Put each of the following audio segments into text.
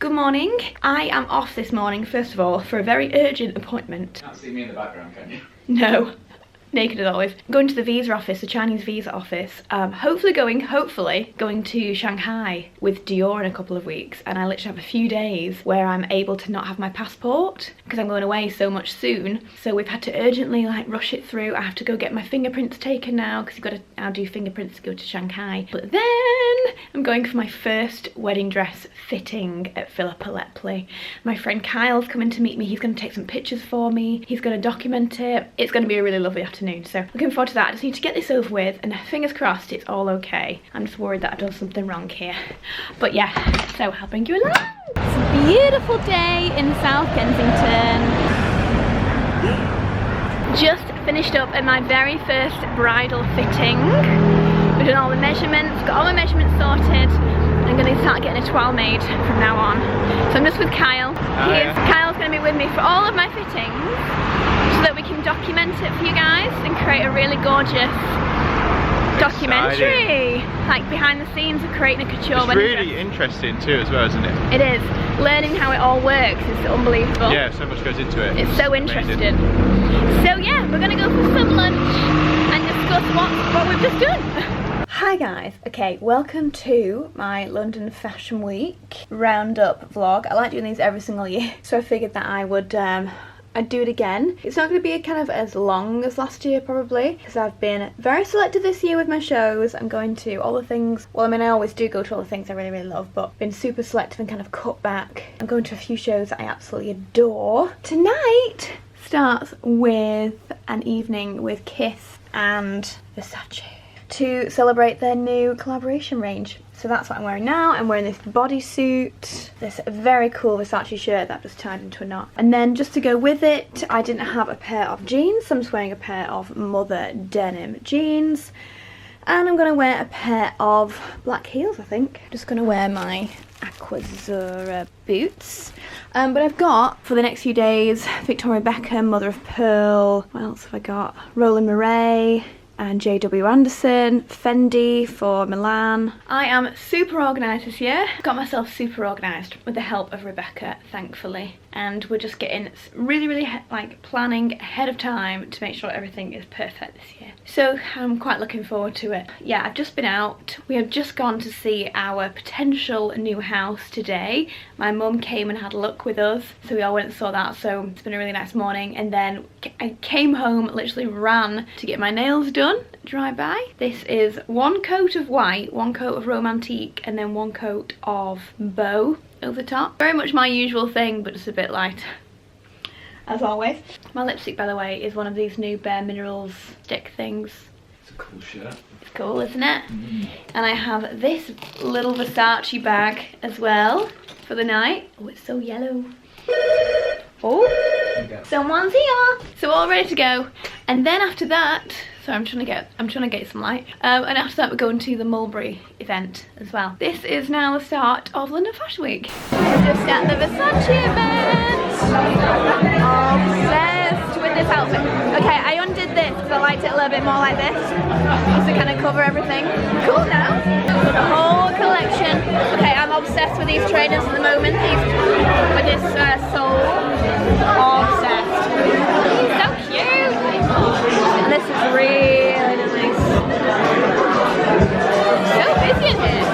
Good morning. I am off this morning, first of all, for a very urgent appointment. Can't see me in the background, can you? No. Naked as always. I'm going to the visa office, the Chinese visa office. Hopefully going to Shanghai with Dior in a couple of weeks, and I literally have a few days where I'm able to not have my passport because I'm going away so much soon. So we've had to urgently like rush it through. I have to go get my fingerprints taken now because you've got to now do fingerprints to go to Shanghai. But then I'm going for my first wedding dress fitting at Philippa. My friend Kyle's coming to meet me. He's going to take some pictures for me. He's going to document it. It's going to be a really lovely afternoon. So looking forward to that. I just need to get this over with and fingers crossed it's all okay. I'm just worried that I've done something wrong here. But yeah, so I'll bring you along. It's a beautiful day in South Kensington. Just finished up at my very first bridal fitting. We've done all the measurements, got all my measurements sorted. I'm going to start getting a toile made from now on. So I'm just with Kyle. Kyle's going to be with me for all of my fittings so that we can document it for you guys and create a really gorgeous documentary. Like behind the scenes of creating a couture wedding dress. It's really interesting too as well, isn't it? It is. Learning how it all works is unbelievable. Yeah, so much goes into it. It's so interesting. So yeah, we're going to go for some lunch and discuss what we've just done. Hi guys, okay, welcome to my London Fashion Week roundup vlog. I like doing these every single year, so I figured that I'd do it again. It's not going to be kind of as long as last year probably, because I've been very selective this year with my shows. I'm going to all the things, well I mean I always do go to all the things I really love, but been super selective and kind of cut back. I'm going to a few shows that I absolutely adore. Tonight starts with an evening with Kith and Versace to celebrate their new collaboration range. So that's what I'm wearing now. I'm wearing this bodysuit, this very cool Versace shirt that I've just tied into a knot. And then just to go with it, I didn't have a pair of jeans, so I'm just wearing a pair of Mother denim jeans. And I'm gonna wear a pair of black heels, I think. Just gonna wear my Aquazzura boots. But I've got, for the next few days, Victoria Beckham, Mother of Pearl. What else have I got? Roland Mouret and JW Anderson, Fendi for Milan. I am super organised this year. Got myself super organised with the help of Rebecca, thankfully. And we're just getting really like planning ahead of time to make sure everything is perfect this year. So I'm quite looking forward to it. Yeah, I've just been out. We have just gone to see our potential new house today. My mum came and had a look with us, so we all went and saw that. So it's been a really nice morning. And then I came home, literally ran to get my nails done, dry by. This is one coat of white, one coat of romantique, and then one coat of bow over the top. Very much my usual thing, but just a bit light, as always. My lipstick, by the way, is one of these new Bare Minerals stick things. It's a cool shirt. It's cool, isn't it? And I have this little Versace bag as well for the night. Oh, it's so yellow. Oh, someone's here. So all ready to go. And then after that, so I'm trying to get some light. And after that we're going to the Mulberry event as well. This is now the start of London Fashion Week. We're just at the Versace event. Obsessed with this outfit. Okay, I undid this because I liked it a little bit more like this, just to kind of cover everything. Cool now. The whole collection. Okay, I'm obsessed with these trainers at the moment. With this sole. Obsessed. So cute. And this is really nice. So busy in here.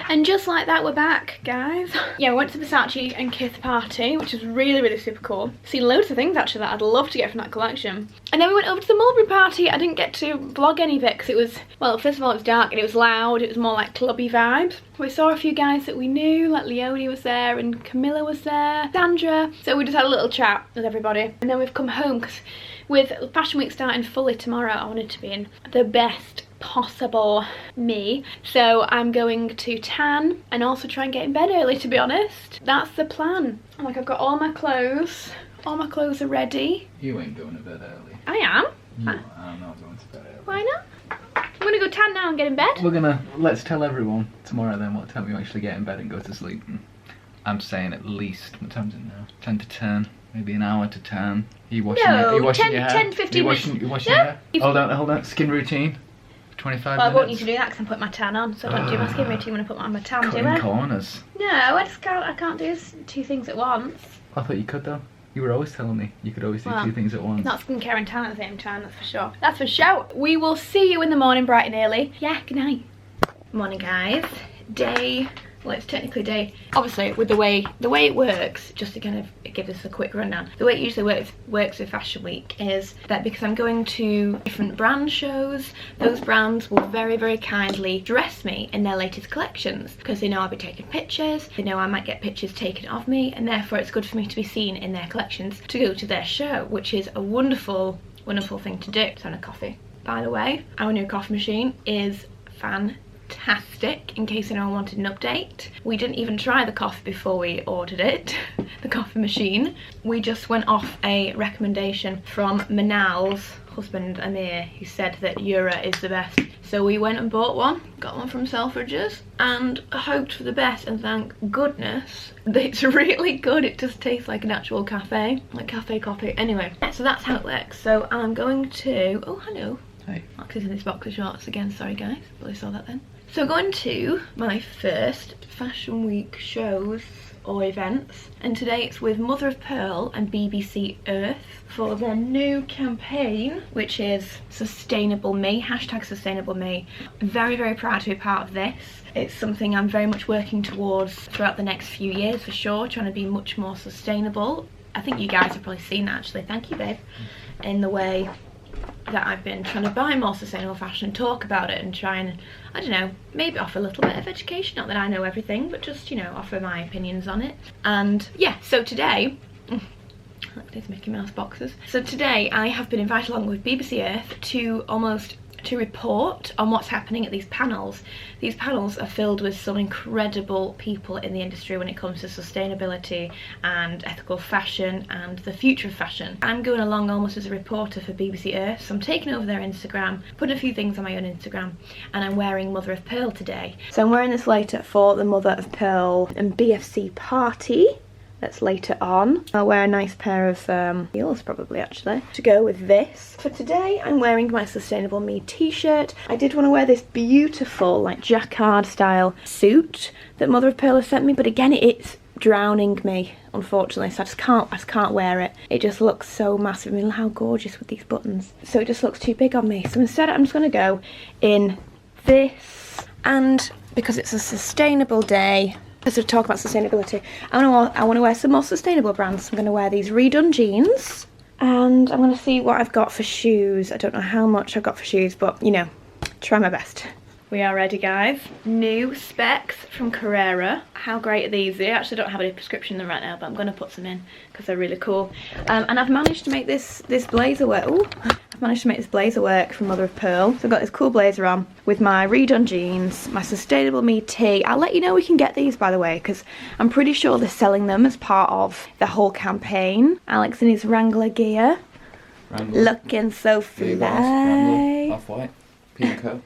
And just like that, we're back, guys. Yeah, we went to the Versace and Kith party, which was really super cool. Seen loads of things actually that I'd love to get from that collection. And then we went over to the Mulberry party. I didn't get to vlog any of it because it was, well, first of all it was dark and it was loud. It was more like clubby vibes. We saw a few guys that we knew, like Leonie was there and Camilla was there, Sandra. So we just had a little chat with everybody. And then we've come home because with Fashion Week starting fully tomorrow, I wanted to be in the best possible me. So I'm going to tan and also try and get in bed early, to be honest. That's the plan. Like, I've got all my clothes. All my clothes are ready. You ain't going to bed early. I am. I'm not going to bed early. Why not? I'm gonna go tan now and get in bed. Let's tell everyone tomorrow then what time we actually get in bed and go to sleep. I'm saying at least, what time's it now? 10 to 10. Maybe an hour to 10. Are you washing, your hair? 10, 15 minutes. You washing your hair? Hold on. Skin routine. 25 Well, minutes. I won't need to do that because I'm putting my tan on, so I don't do my skin routine when I put my tan, do Cutting I? corners. No, I can't do two things at once. I thought you could though. You were always telling me you could always do Well, two things at once. Not skincare and tan at the same time, that's for sure. That's for sure. We will see you in the morning bright and early. Yeah, good night. Morning, guys. Well, it's technically day. Obviously, with the way it works, just to kind of give this a quick rundown, the way it usually works with Fashion Week is that because I'm going to different brand shows, those brands will very, very kindly dress me in their latest collections because they know I'll be taking pictures, they know I might get pictures taken of me, and therefore it's good for me to be seen in their collections to go to their show, which is a wonderful, wonderful thing to do. It's on a coffee. By the way, our new coffee machine is fantastic, in case anyone wanted an update. We didn't even try the coffee before we ordered it, the coffee machine. We just went off a recommendation from Manal's husband Amir, who said that Jura is the best. So we went and bought one, got one from Selfridges, and hoped for the best, and thank goodness that it's really good. It just tastes like an actual cafe, like cafe coffee. Anyway, so that's how it works. So I'm going to, oh hello. Hey. Max is in his boxer shorts again, sorry guys, but I saw that then. So going to my first Fashion Week shows or events, and today it's with Mother of Pearl and BBC Earth for their new campaign, which is Sustainable Me, hashtag Sustainable Me. Very, very proud to be part of this. It's something I'm very much working towards throughout the next few years for sure, trying to be much more sustainable. I think you guys have probably seen that actually, thank you babe, in the way that I've been trying to buy more sustainable fashion, talk about it and try and, I don't know, maybe offer a little bit of education. Not that I know everything, but just, you know, offer my opinions on it. And yeah, so today, look at these Mickey Mouse boxes. So today I have been invited along with BBC Earth to report on what's happening at these panels. These panels are filled with some incredible people in the industry when it comes to sustainability and ethical fashion and the future of fashion. I'm going along almost as a reporter for BBC Earth, so I'm taking over their Instagram, putting a few things on my own Instagram, and I'm wearing Mother of Pearl today. So I'm wearing this later for the Mother of Pearl and BFC party. That's later on. I'll wear a nice pair of heels probably actually to go with this. For today I'm wearing my Sustainable Me t-shirt. I did want to wear this beautiful like jacquard style suit that Mother of Pearl has sent me, but again it's drowning me unfortunately, so I just can't wear it. It just looks so massive. I mean how gorgeous with these buttons. So it just looks too big on me. So instead I'm just going to go in this, and because it's a sustainable day, to talk about sustainability, I want to wear some more sustainable brands. I'm going to wear these redone jeans, and I'm going to see what I've got for shoes. I don't know how much I've got for shoes, but you know, try my best. We are ready, guys. New specs from Carrera. How great are these? They actually don't have a prescription in them right now, but I'm going to put some in because they're really cool. And I've managed to make this blazer work. Ooh, I've managed to make this blazer work from Mother of Pearl. So I've got this cool blazer on with my redone jeans, my Sustainable Me tee. I'll let you know we can get these, by the way, because I'm pretty sure they're selling them as part of the whole campaign. Alex in his Wrangler gear. Wrangler. Looking so fly. Off-white, pink coat.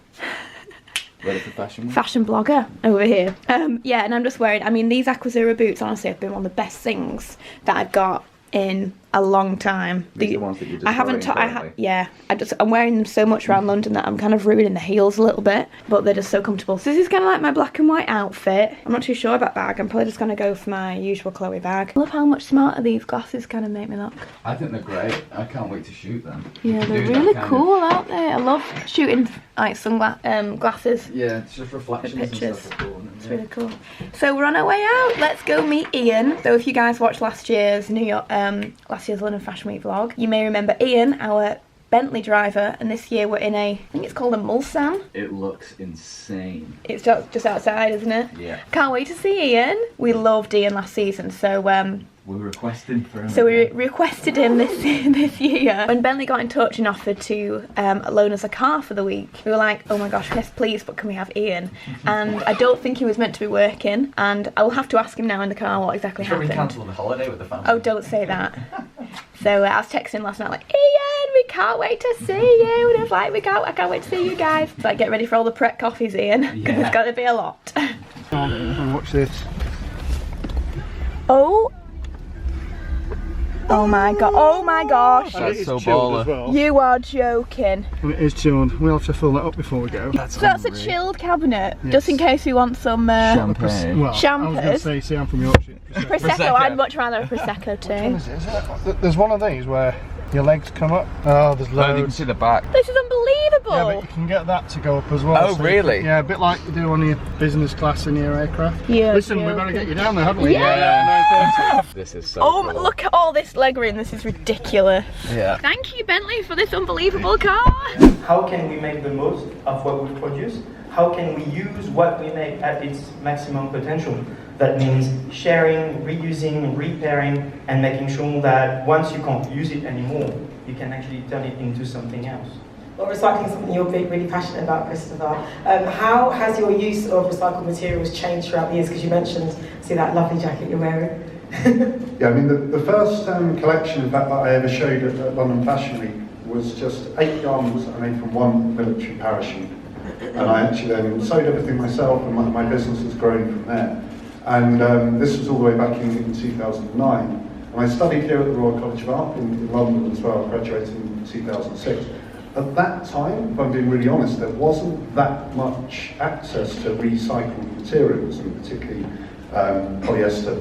Ready for Fashion Week? Fashion blogger over here. Yeah, and I'm just wearing, I mean, these Aquazura boots honestly have been one of the best things that I've got in a long time. These are the ones that you just I haven't I'm wearing them so much around London that I'm kind of ruining the heels a little bit, but they're just so comfortable. So this is kind of like my black and white outfit. I'm not too sure about bag. I'm probably just going to go for my usual Chloe bag. I love how much smarter these glasses kind of make me look. I think they're great. I can't wait to shoot them. Yeah, they're really cool, aren't they? I love shooting like glasses. Yeah, it's just reflections and pictures. stuff are cool. It's really cool. So we're on our way out. Let's go meet Ian. So if you guys watched last year's London Fashion Week vlog, you may remember Ian, our Bentley driver, and this year we're in I think it's called a Mulsanne. It looks insane. It's just outside, isn't it? Yeah. Can't wait to see Ian. We loved Ian last season, so we requested for him. So we requested him this year. When Bentley got in touch and offered to loan us a car for the week, we were like, oh my gosh, yes please, but can we have Ian? And I don't think he was meant to be working, and I will have to ask him now in the car what exactly happened. We cancelled the holiday with the family. Oh, don't say that. So I was texting him last night like, Ian, we can't wait to see you. And I was like, I can't wait to see you guys. So like, get ready for all the prep coffees, Ian, because there's got to be a lot. Watch this. Oh. Oh my god! Oh my gosh! That's so chilled as baller. well. You are joking. And it is chilled. We'll have to fill that up before we go. So that's a chilled cabinet, Yes. just in case we want some Champagne. Well, I was going to champers. say, I'm from Yorkshire. Prosecco. I'd much rather a Prosecco too. There's one of these where your legs come up. Oh, there's Oh, you can loads. see the back. This is unbelievable. Yeah, but you can get that to go up as well. Oh, really? Yeah, a bit like you do on your business class in your aircraft. Yeah, Listen, yeah, we better okay. get you down there, haven't we? Yeah. This is so Oh, cool. look at all this leg room. This is ridiculous. Yeah. Thank you, Bentley, for this unbelievable car. How can we make the most of what we produce? How can we use what we make at its maximum potential? That means sharing, reusing, repairing, and making sure that once you can't use it anymore, you can actually turn it into something else. Well, recycling is something you're really passionate about, Christopher. How has your use of recycled materials changed throughout the years? Because you mentioned, see that lovely jacket you're wearing. Yeah, I mean, the first collection, in fact, that I ever showed at London Fashion Week was just 8 garments that I made from one military parachute. And I actually then sewed everything myself, and my business has grown from there. And this was all the way back in 2009. And I studied here at the Royal College of Art in London as well, graduated in 2006. At that time, if I'm being really honest, there wasn't that much access to recycled materials, and particularly polyester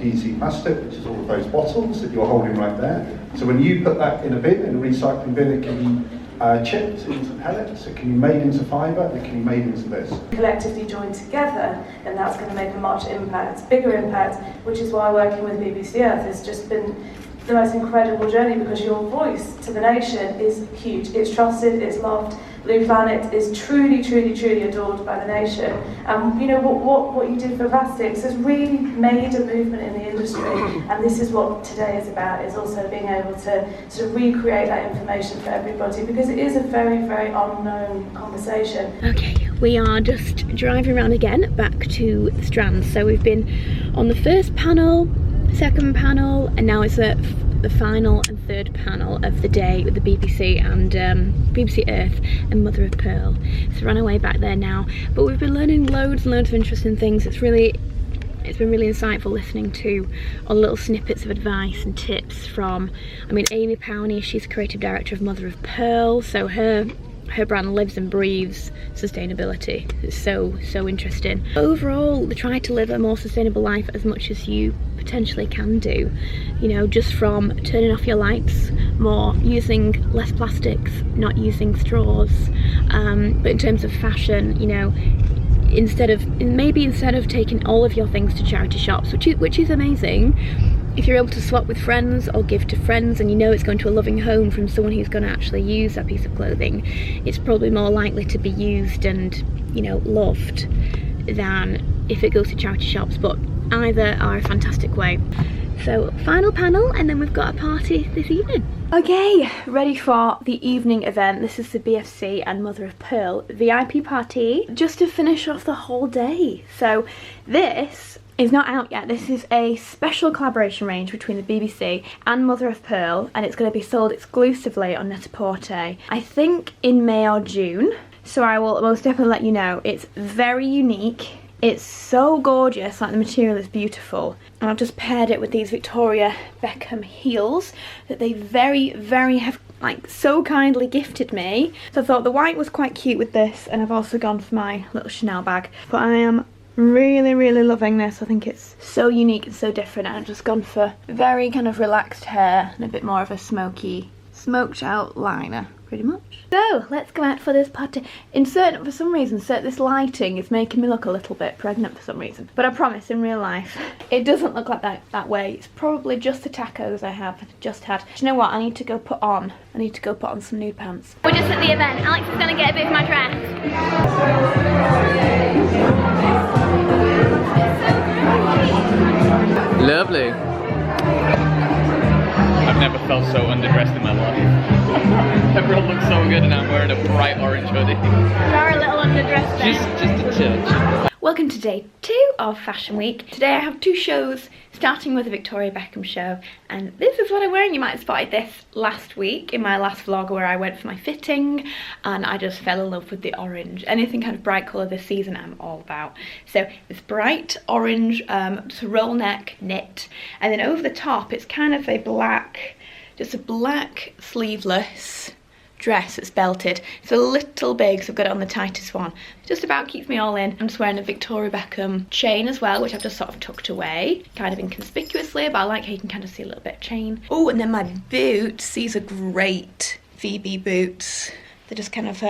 PET plastic, which is all of those bottles that you're holding right there. So when you put that in a bin, in a recycling bin, it can be chipped into pellets, it can be made into fibre, and it can be made into this. Collectively joined together, and that's going to make a much impact, bigger impact, which is why working with BBC Earth has just been the most incredible journey, because your voice to the nation is huge. It's trusted, it's loved. Blue Planet is truly, truly, truly adored by the nation. And you know what you did for plastics has really made a movement in the industry. And this is what today is about, is also being able to sort of recreate that information for everybody, because it is a very, very unknown conversation. Okay, we are just driving around again back to the Strand. So we've been on the first panel, second panel, and now it's the final and third panel of the day with the BBC and BBC Earth and Mother of Pearl. So we're on our way back there now, but we've been learning loads and loads of interesting things. It's been really insightful listening to all the little snippets of advice and tips from, I mean, Amy Powney, she's creative director of Mother of Pearl, so her brand lives and breathes sustainability. It's so interesting. Overall, they try to live a more sustainable life as much as you potentially can do, you know, just from turning off your lights more, using less plastics, not using straws, but in terms of fashion, you know, instead of taking all of your things to charity shops, which is amazing, if you're able to swap with friends or give to friends and you know it's going to a loving home from someone who's going to actually use that piece of clothing, it's probably more likely to be used and, you know, loved than if it goes to charity shops. But either are a fantastic way. So final panel, and then we've got a party this evening. Okay, ready for the evening event. This is the BFC and Mother of Pearl VIP party, just to finish off the whole day. So this is not out yet. This is a special collaboration range between the BBC and Mother of Pearl, and it's going to be sold exclusively on Net-a-Porter, I think in May or June. So I will most definitely let you know. It's very unique. It's so gorgeous, like the material is beautiful. And I've just paired it with these Victoria Beckham heels that they very have like so kindly gifted me. So I thought the white was quite cute with this, and I've also gone for my little Chanel bag. But I am really loving this. I think it's so unique and so different, and I've just gone for very kind of relaxed hair and a bit more of a smoky, smoked out liner, pretty much. So let's go out for this party. For some reason, this lighting is making me look a little bit pregnant for some reason, but I promise in real life it doesn't look like that way. It's probably just the tacos I have just had. Do you know what? I need to go put on some nude pants. We're just at the event. Alex is gonna get a bit of my dress. Lovely. I've never felt so underdressed in my life. Everyone looks so good and I'm wearing a bright orange hoodie. You are a little underdressed then. Just a touch. Welcome to day 2 of Fashion Week. Today I have 2 shows, starting with the Victoria Beckham show, and this is what I'm wearing. You might have spotted this last week in my last vlog where I went for my fitting and I just fell in love with the orange. Anything kind of bright colour this season I'm all about. So this bright orange, just a roll neck knit, and then over the top it's kind of a black, just a black sleeveless dress that's belted. It's a little big, so I've got it on the tightest one. It just about keeps me all in. I'm just wearing a Victoria Beckham chain as well, which I've just sort of tucked away, kind of inconspicuously, but I like how you can kind of see a little bit of chain. Oh, and then my boots. These are great VB boots. They're just kind of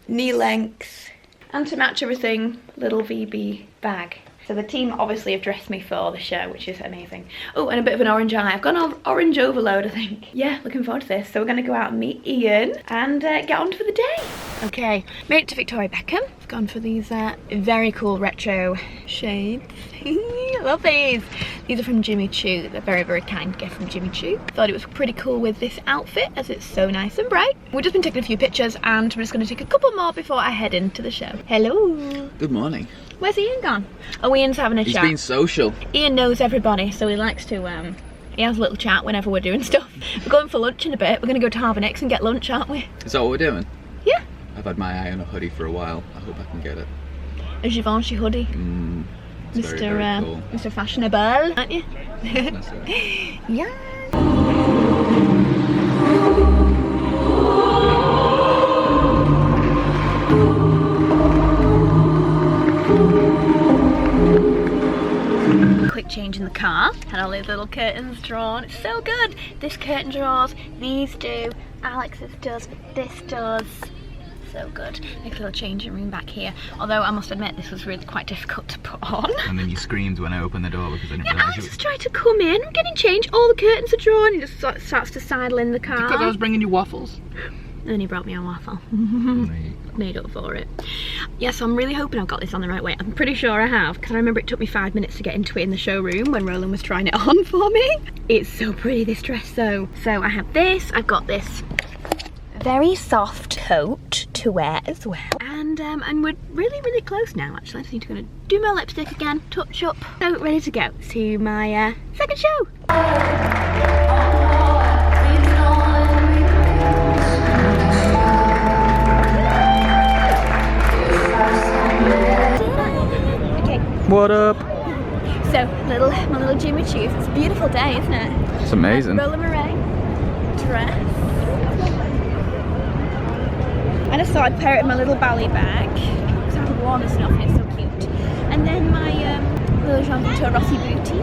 knee length, and to match everything, little VB bag. So the team obviously have dressed me for the show, which is amazing. Oh, and a bit of an orange eye. I've got an orange overload, I think. Yeah, looking forward to this. So we're going to go out and meet Ian and get on for the day. Okay, made it to Victoria Beckham. I've gone for these very cool retro shades. I love these. These are from Jimmy Choo. They're very, very kind gift from Jimmy Choo. Thought it was pretty cool with this outfit as it's so nice and bright. We've just been taking a few pictures and we're just going to take a couple more before I head into the show. Hello. Good morning. Where's Ian gone? Oh, Ian's having a chat. He's being social. Ian knows everybody, so he likes to, he has a little chat whenever we're doing stuff. We're going for lunch in a bit. We're going to go to Harbour next and get lunch, aren't we? Is that what we're doing? Yeah. I've had my eye on a hoodie for a while. I hope I can get it. A Givenchy hoodie. It's Mr. very cool. Mr. Fashionable, aren't you? That's it. Yeah. Quick change in the car. Had all these little curtains drawn. It's so good. This curtain draws, these do, Alex's does, this does. So good. Make a little changing room back here. Although I must admit this was really quite difficult to put on. And then you screamed when I opened the door because I didn't Yeah, realise Alex just tried to come in. I'm getting changed. All the curtains are drawn. He just sort of starts to sidle in the car. Because I was bringing you waffles. And he brought me a waffle. Made up for it. Yeah, so I'm really hoping I've got this on the right way. I'm pretty sure I have, because I remember it took me 5 minutes to get into it in the showroom when Roland was trying it on for me. It's so pretty, this dress though. So I have this, I've got this very soft coat to wear as well. And we're really, really close now actually. I just need to do my lipstick again, touch up. So ready to go to my second show. What up? So, my little Jimmy Choo's. It's a beautiful day, isn't it? It's amazing. Roller Murray dress. I just thought I'd pair it with my little Bally bag because I haven't worn this enough and it's so cute. And then my little Jean Victor Rossi booty.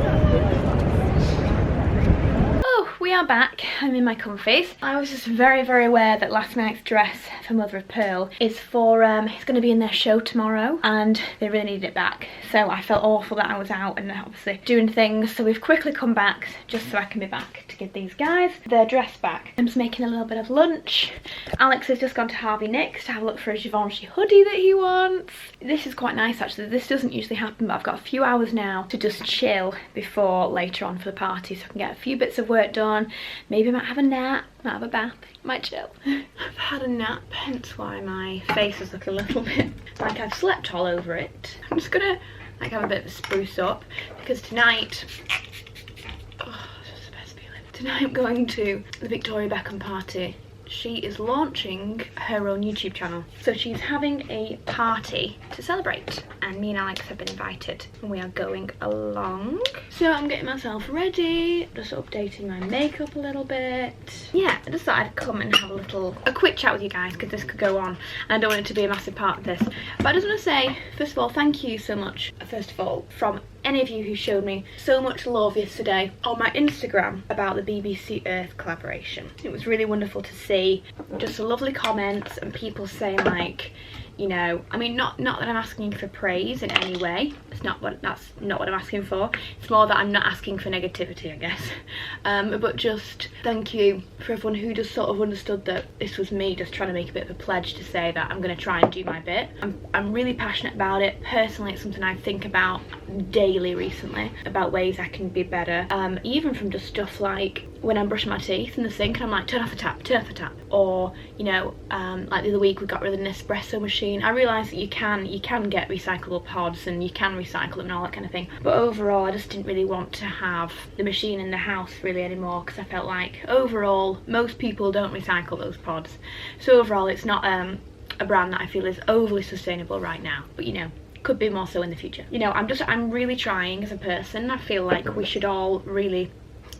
Oh, we are back. I'm in my comfies. I was just very, very aware that last night's dress for Mother of Pearl is for, it's going to be in their show tomorrow and they really needed it back. So I felt awful that I was out and obviously doing things. So we've quickly come back just so I can be back to give these guys their dress back. I'm just making a little bit of lunch. Alex has just gone to Harvey Nicks to have a look for a Givenchy hoodie that he wants. This is quite nice actually. This doesn't usually happen, but I've got a few hours now to just chill before later on for the party so I can get a few bits of work done. Maybe I might have a nap, might have a bath, might chill. I've had a nap, hence why my face has looked a little bit like I've slept all over it. I'm just gonna like have a bit of a spruce up because tonight, oh, this is the best feeling. Tonight I'm going to the Victoria Beckham party. She is launching her own YouTube channel. So she's having a party to celebrate and me and Alex have been invited and we are going along. So I'm getting myself ready, just updating my makeup a little bit. Yeah, I just thought I'd come and have a quick chat with you guys because this could go on and I don't want it to be a massive part of this. But I just want to say, first of all, thank you so much, first of all, from any of you who showed me so much love yesterday on my Instagram about the BBC Earth collaboration. It was really wonderful to see just lovely comments and people saying like, you know, I mean, not that I'm asking for praise in any way. That's not what I'm asking for. It's more that I'm not asking for negativity, I guess. But just thank you for everyone who just sort of understood that this was me just trying to make a bit of a pledge to say that I'm going to try and do my bit. I'm really passionate about it. Personally, it's something I think about daily recently, about ways I can be better. Even from just stuff like when I'm brushing my teeth in the sink and I'm like, turn off the tap, turn off the tap. Or, you know, like the other week we got rid of an espresso machine. I realised that you can get recyclable pods and you can recycle them and all that kind of thing. But overall, I just didn't really want to have the machine in the house really anymore, because I felt like overall, most people don't recycle those pods. So overall, it's not a brand that I feel is overly sustainable right now. But, you know, could be more so in the future. You know, I'm really trying as a person. I feel like we should all really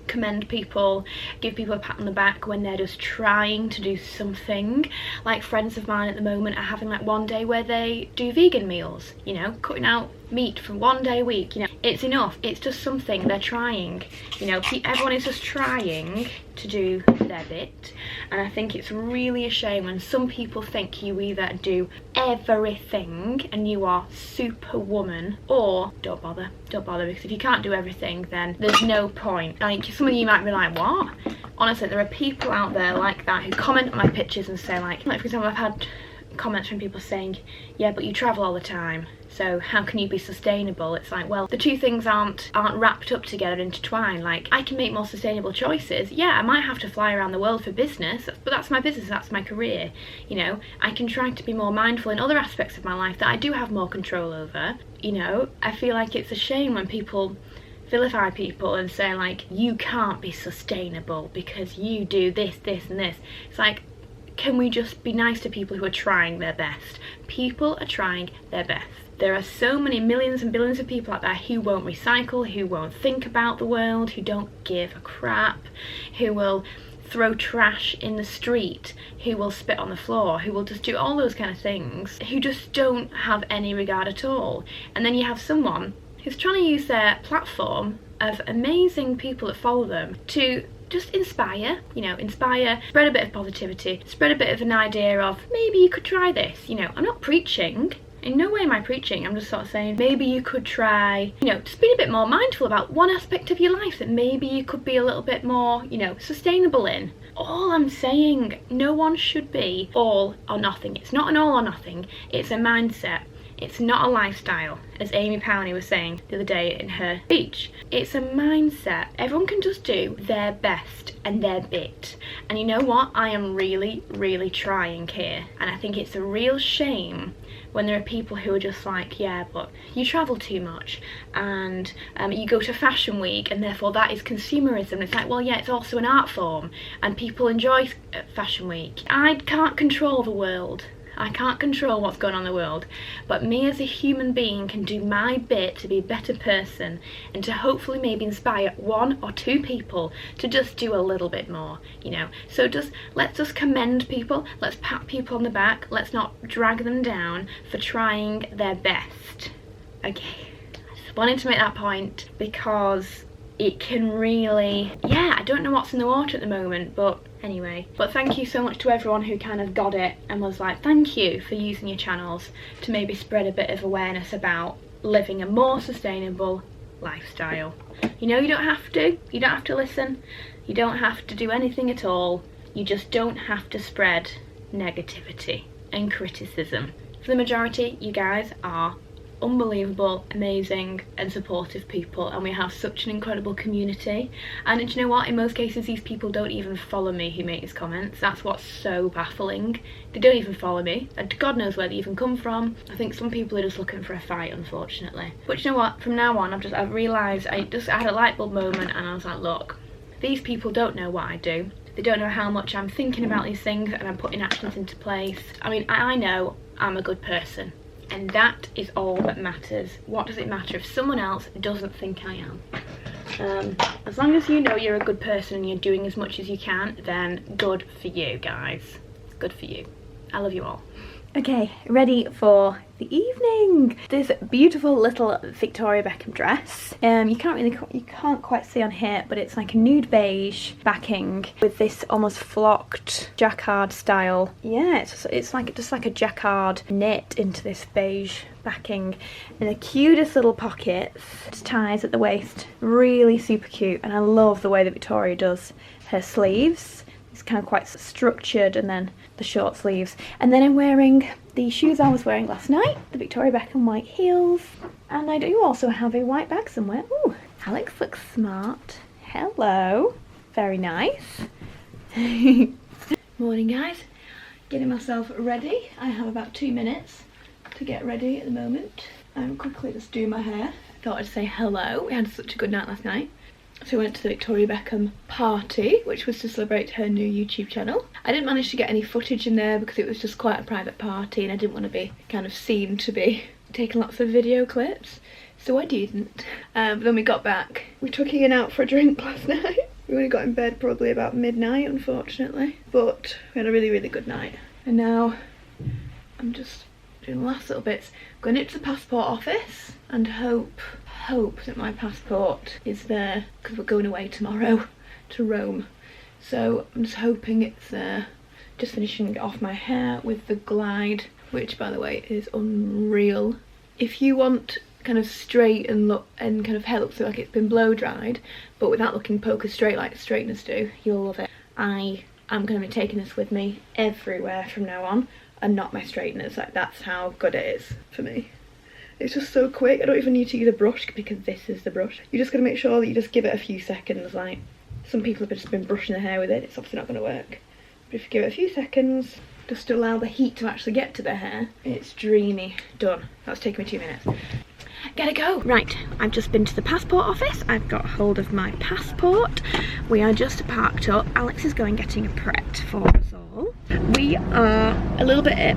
commend people, give people a pat on the back when they're just trying to do something. Like friends of mine at the moment are having like one day where they do vegan meals, you know, cutting out meat for one day a week. You know, it's enough. It's just something they're trying. You know, everyone is just trying to do their bit, and I think it's really a shame when some people think you either do everything and you are superwoman, or don't bother, because if you can't do everything, then there's no point. Like, some of you might be like, what? Honestly, there are people out there like that who comment on my pictures and say like for example, I've had comments from people saying, yeah, but you travel all the time, so how can you be sustainable? It's like, well, the two things aren't wrapped up together and intertwined. Like, I can make more sustainable choices. Yeah, I might have to fly around the world for business, but that's my business, that's my career. You know, I can try to be more mindful in other aspects of my life that I do have more control over. You know, I feel like it's a shame when people vilify people and say like, you can't be sustainable because you do this, this and this. It's like, can we just be nice to people who are trying their best? People are trying their best. There are so many millions and billions of people out there who won't recycle, who won't think about the world, who don't give a crap, who will throw trash in the street, who will spit on the floor, who will just do all those kind of things, who just don't have any regard at all. And then you have someone who's trying to use their platform of amazing people that follow them to just inspire, you know, spread a bit of positivity, spread a bit of an idea of maybe you could try this. You know, I'm not preaching. In no way am I preaching. I'm just sort of saying maybe you could try, you know, just be a bit more mindful about one aspect of your life that maybe you could be a little bit more, you know, sustainable in. All I'm saying, no one should be all or nothing. It's not an all or nothing. It's a mindset. It's not a lifestyle, as Amy Powney was saying the other day in her speech. It's a mindset. Everyone can just do their best and their bit. And you know what? I am really, really trying here. And I think it's a real shame when there are people who are just like, yeah, but you travel too much and you go to Fashion Week and therefore that is consumerism. It's like, well, yeah, it's also an art form and people enjoy Fashion Week. I can't control the world. I can't control what's going on in the world, but me as a human being can do my bit to be a better person and to hopefully maybe inspire one or two people to just do a little bit more, you know. So let's just commend people, let's pat people on the back, let's not drag them down for trying their best. Okay, I just wanted to make that point because it can really, yeah, I don't know what's in the water at the moment, but anyway. But thank you so much to everyone who kind of got it and was like, thank you for using your channels to maybe spread a bit of awareness about living a more sustainable lifestyle. You know, you don't have to listen, you don't have to do anything at all, you just don't have to spread negativity and criticism. For the majority, you guys are unbelievable, amazing and supportive people, and we have such an incredible community. And do you know what, in most cases these people don't even follow me who make these comments. That's what's so baffling. They don't even follow me, and God knows where they even come from. I think some people are just looking for a fight, unfortunately. But you know what, from now on I've realised, I had a light bulb moment and I was like, look, these people don't know what I do. They don't know how much I'm thinking about these things and I'm putting actions into place. I mean, I know I'm a good person, and that is all that matters. What does it matter if someone else doesn't think I am? As long as you know you're a good person and you're doing as much as you can, then good for you, guys. Good for you. I love you all. Okay, ready for the evening. This beautiful little Victoria Beckham dress. You can't quite see on here, but it's like a nude beige backing with this almost flocked jacquard style. Yeah, it's like just like a jacquard knit into this beige backing, and the cutest little pockets, just ties at the waist. Really super cute, and I love the way that Victoria does her sleeves. It's kind of quite structured, and then the short sleeves. And then I'm wearing the shoes I was wearing last night, the Victoria Beckham white heels. And I do also have a white bag somewhere. Ooh, Alex looks smart. Hello. Very nice. Morning guys, getting myself ready. I have about 2 minutes to get ready at the moment. I'm quickly just doing my hair. Thought I'd say hello. We had such a good night last night. So we went to the Victoria Beckham party, which was to celebrate her new YouTube channel. I didn't manage to get any footage in there because it was just quite a private party and I didn't want to be kind of seen to be taking lots of video clips. So I didn't. But then we got back. We took Ian out for a drink last night. We only got in bed probably about midnight, unfortunately. But we had a really, really good night. And now I'm just doing the last little bits. Going up to the passport office and hope that my passport is there because we're going away tomorrow to Rome. So I'm just hoping it's there. Just finishing off my hair with the Glide, which by the way is unreal. If you want kind of straight and look and kind of hair looks like it's been blow dried but without looking poker straight like straighteners do, you'll love it. I am going to be taking this with me everywhere from now on and not my straighteners. Like, that's how good it is for me. It's just so quick. I don't even need to use a brush because this is the brush. You just got to make sure that you just give it a few seconds. Like, some people have just been brushing their hair with it. It's obviously not going to work. But if you give it a few seconds, just to allow the heat to actually get to the hair, it's dreamy. Done. That's taken me 2 minutes. Gotta go. Right, I've just been to the passport office. I've got hold of my passport. We are just parked up. Alex is going getting a pret for us all. We are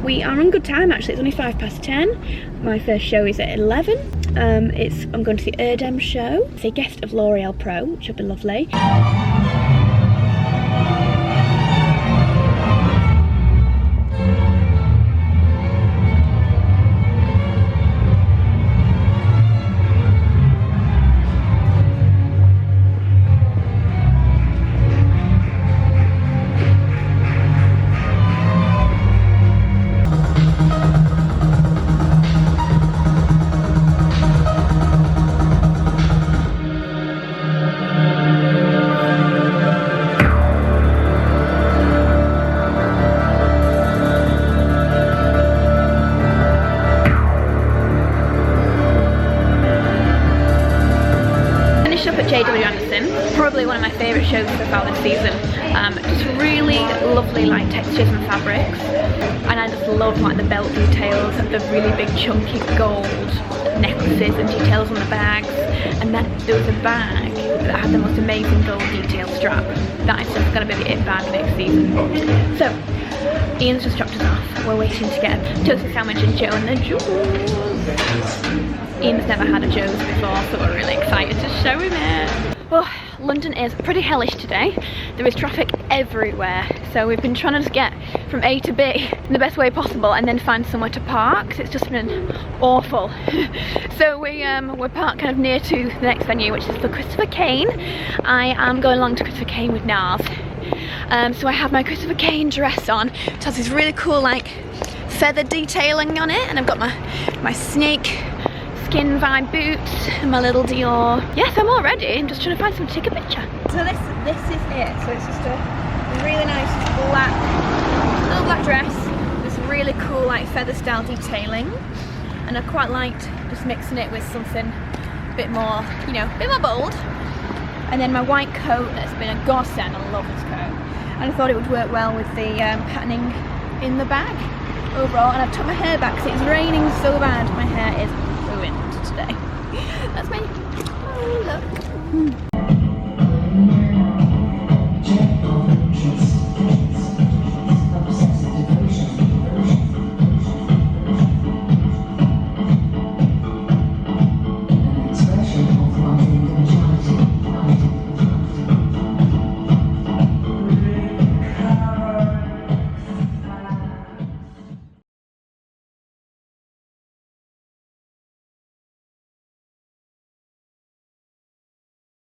we are on good time actually. It's only 10:05. My first show is at 11. I'm going to the Erdem show. It's a guest of L'Oreal Pro, which will be lovely. Probably one of my favourite shows so far this season. Just really lovely like textures and fabrics, and I just love like the belt details and the really big chunky gold necklaces and details on the bags. And then there was a bag that had the most amazing gold detail strap. That is just going to be the it bag next season. So Ian's just dropped us off. We're waiting to get a toasted sandwich and Joe and the Joes. Ian's never had a Joe's before, so we're really excited to show him it. Oh, London is pretty hellish today. There is traffic everywhere, so we've been trying to just get from A to B in the best way possible and then find somewhere to park. It's just been awful. So we're parked kind of near to the next venue, which is for Christopher Kane. I am going along to Christopher Kane with Nars. So I have my Christopher Kane dress on. It has this really cool like feather detailing on it, and I've got my snake skin vibe boots and my little Dior. Yes, I'm all ready. I'm just trying to find someone to take a picture. So this is it. So it's just a really nice little black dress. This really cool like feather style detailing, and I quite liked just mixing it with something a bit more, you know, a bit more bold. And then my white coat that's been a godsend. I love this coat, and I thought it would work well with the patterning in the bag overall. And I've tucked my hair back because it's raining so bad. My hair is ruined today. That's me. Oh, look.